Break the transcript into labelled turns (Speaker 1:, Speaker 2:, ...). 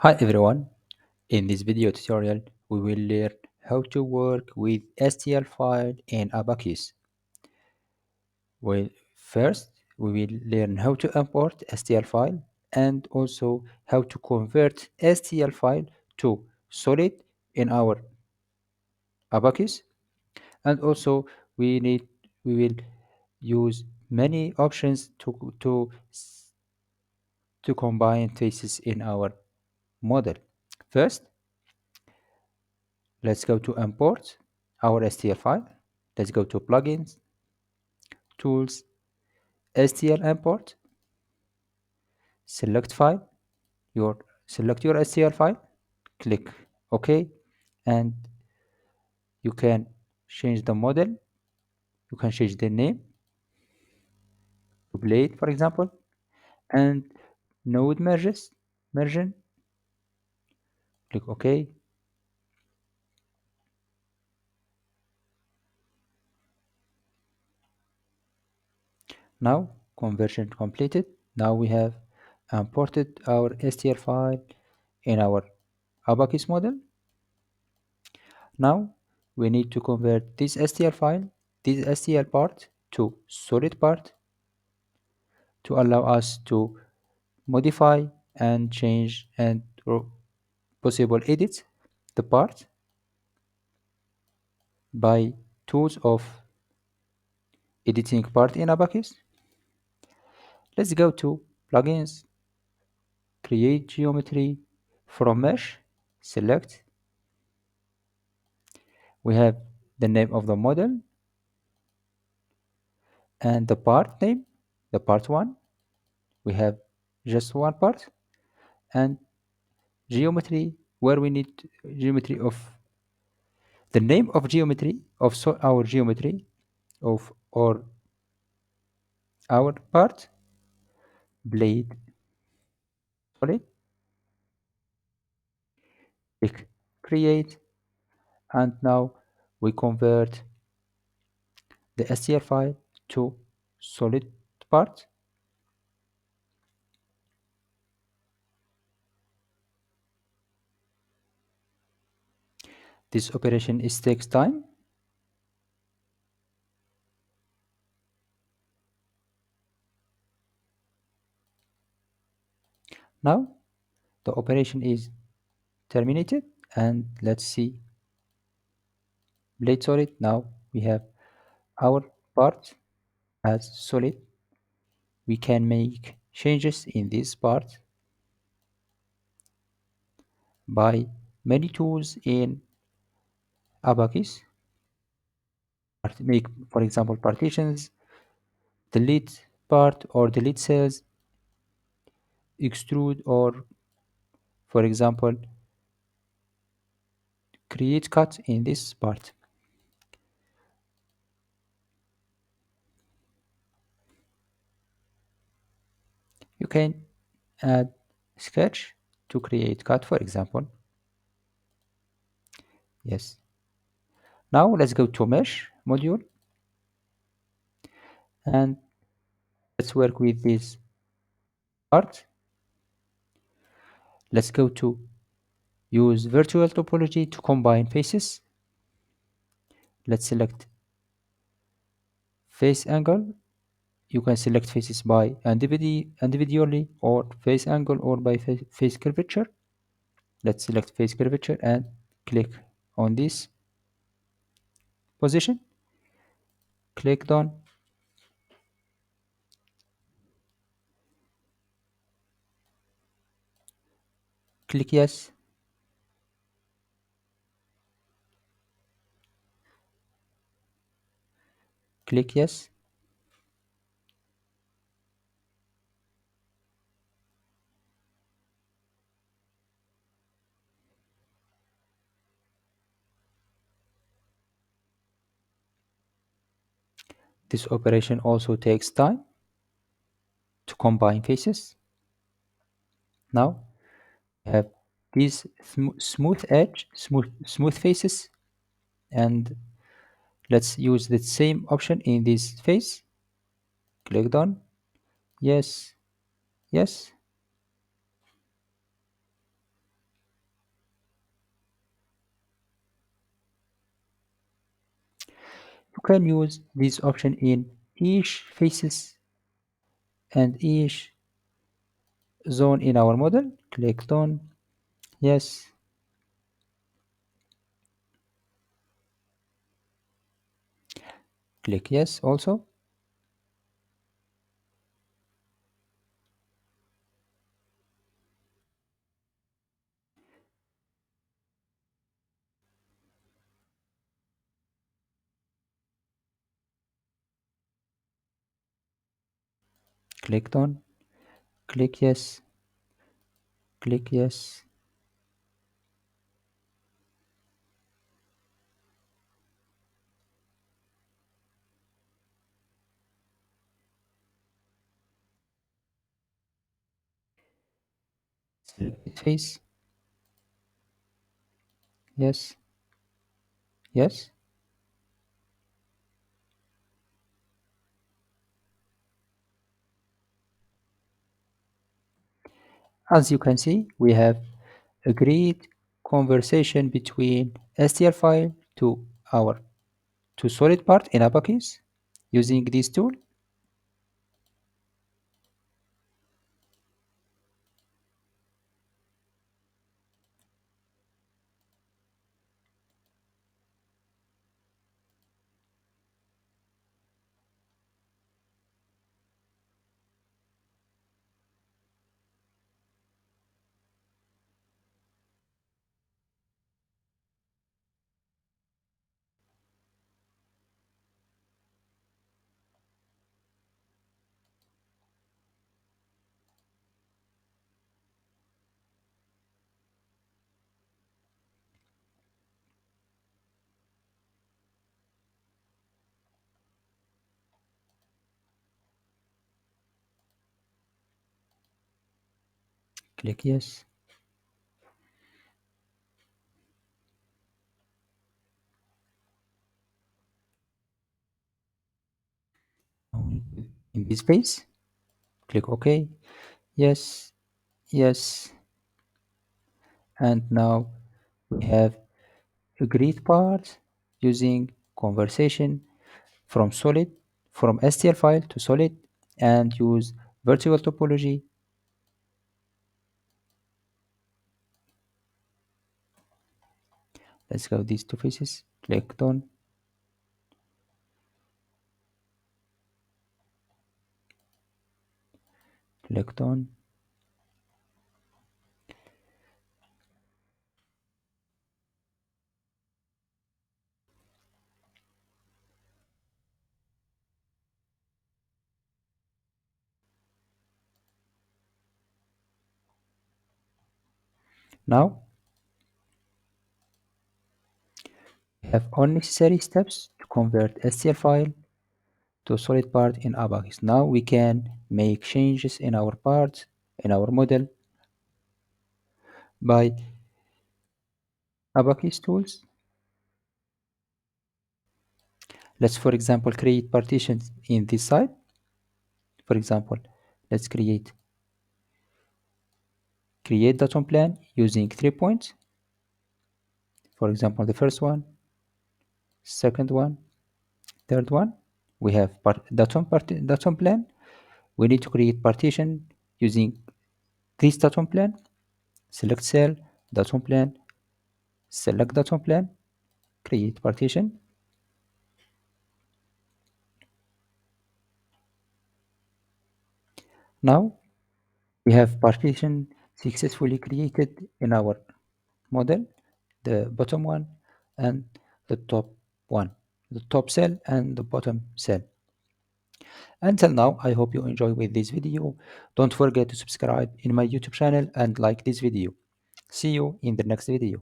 Speaker 1: Hi everyone, in this video tutorial we will learn how to work with STL file in Abaqus. Well, first we will learn how to import STL file and also how to convert STL file to solid in our Abaqus, and also we will use many options to combine faces in our model. First, let's go to import our STL file. Let's go to plugins, tools, STL import, select file, select your STL file, click OK, and you can change the model. You can change the name to blade, for example, and node merging, click OK. Now conversion completed. Now we have imported our STL file in our Abaqus model. Now we need to convert this STL file, this STL part, to solid part to allow us to modify and change and possible edit the part by tools of editing part in Abaqus. Let's go to plugins, create geometry from mesh, select. We have the name of the model and the part name, the part 1. We have just one part, and geometry where we need geometry of the name of geometry of our geometry of or our part blade solid, click create, and now we convert the STL file to solid part. This operation takes time. Now the operation is terminated, and let's see blade solid. Now we have our part as solid. We can make changes in this part by many tools in Abaqus. Make, for example, partitions, delete part or delete cells, extrude, or for example create cut in this part. You can add sketch to create cut, for example. Yes. Now let's go to mesh module and let's work with this part. Let's go to use virtual topology to combine faces. Let's select face angle. You can select faces by individually or face angle or by face curvature. Let's select face curvature and click on this position. Click done. Click yes. Click yes. This operation also takes time to combine faces. Now we have these smooth faces, and let's use the same option in this face. Click done. Yes, yes. You can use this option in each faces and each zone in our model. Click done. Yes. Click yes also. Click done. Click yes. Click yes. Select face. Yes. Yes. As you can see, we have a great conversation between STL file to our to solid part in Abaqus using this tool. Click yes. In this space, click OK. Yes. Yes. And now we have a great part using conversation from solid from STL file to solid and use vertical topology. Let's go these two faces. Click done. Click done. Now we have all necessary steps to convert STL file to solid part in Abaqus. Now we can make changes in our parts in our model by Abaqus tools. Let's for example create partitions in this side. For example, let's create datum plan using 3 points. For example, the first one, second one, third one. We have datum plan. We need to create partition using this datum plan. Select cell, datum plan, select datum plan, create partition. Now we have partition successfully created in our model, the bottom one and the top one, the top cell and the bottom cell. Until now, I hope you enjoy with this video. Don't forget to subscribe in my YouTube channel and like this video. See you in the next video.